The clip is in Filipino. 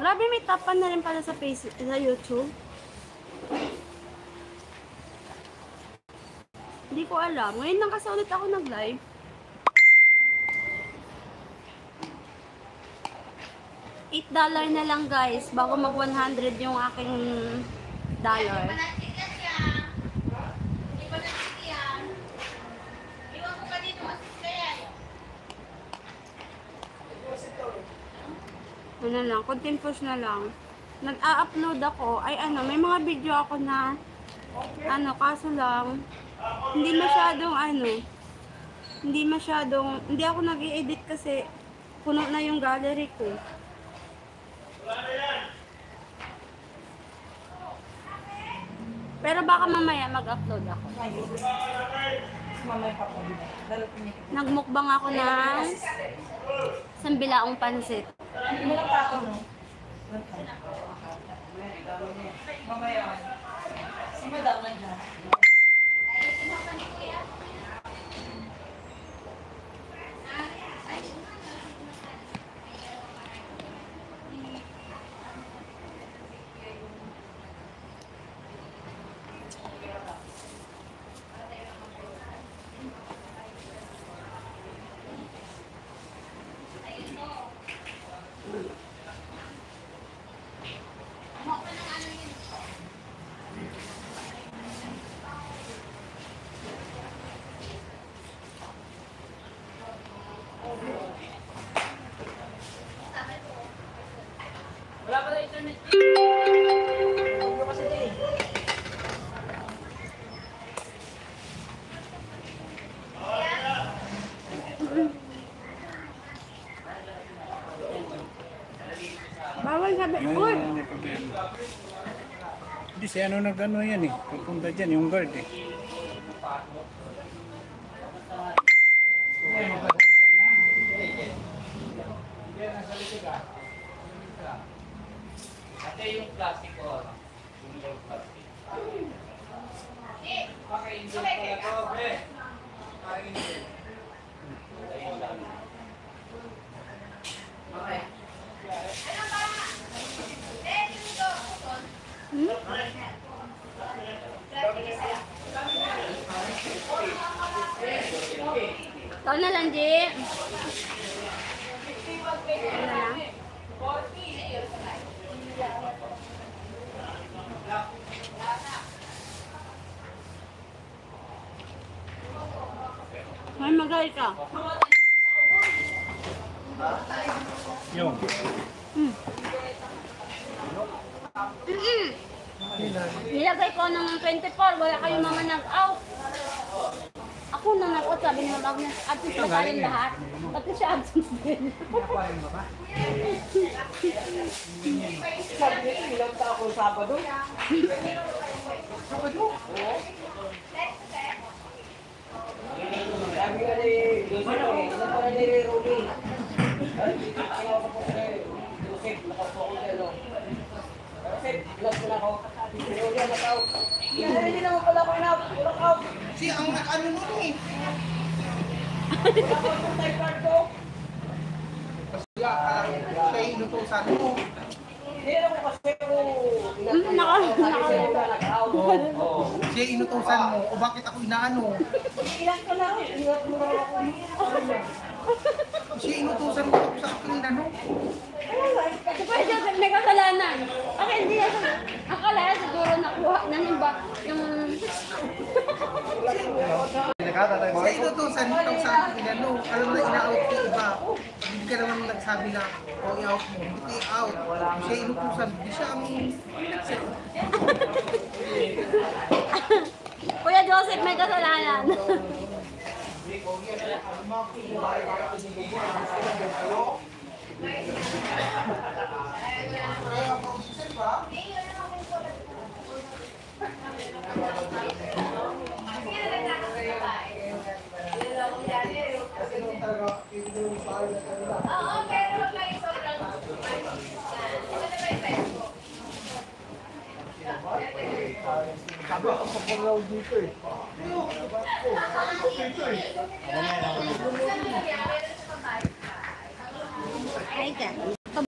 Grabe, may tapan na rin pala sa sa YouTube. Hindi ko alam. Ngayon lang kasi ulit ako nag-live. $8 na lang guys, bago mag 100 yung aking dollar. Ano lang, content push na lang. Nag-a-upload ako, ay ano, may mga video ako na, ano, kaso lang, hindi ako nag-i-edit kasi puno na yung gallery ko. Pero baka mamaya mag-upload ako. Nagmukbang ako ng sambilaong pansit. Wala pa na internet. Bawal sabi. Uy! Hindi si ano nag-ano yan eh. Pupunta dyan yung guard eh. Ate yung plastic ko. Yung plastic. Okay, injil pala to, be. Parang injil. Okay. Ikaw na lang, G. Ano na lang? May magalit ka. Yung. Nilagay ko ng 24, wala kayong mga nag-out. Ako na nag-out, sabi ni Mama Agnes, absent ba tayong lahat? Pati siya absent din. Sabi nito, ilang tao ko Sabado? Sabado? Oo. Sabi ka ni ilang pa ni Rudy. Joseph, nakapo ko dyan, no? Joseph, ilang ko na ako. Si Rudy, anak ako. Hindi naman pala ako inakaw. Si, ang ano mo eh. Wala ko itong type card ko. Siya inutusan mo. Hindi naman kasi ako Siya inutusan mo. O bakit ako inaano? ilang ko na ako. Ilang ko na ako. Siya inutusan mo ako sa akin inano. Kasi pa siya may kasalanan. Kasi hindi yan. Akala siguro nakuha na yung Siya inutusan mo ako sa akin inano. Alam na ina-out ko iba. Hindi ka naman nagsabi na o i-out mo. Hindi ko i-out. Siya inutusan. Hindi siya ang... Kuya Joseph may kasalanan. Ay, ka.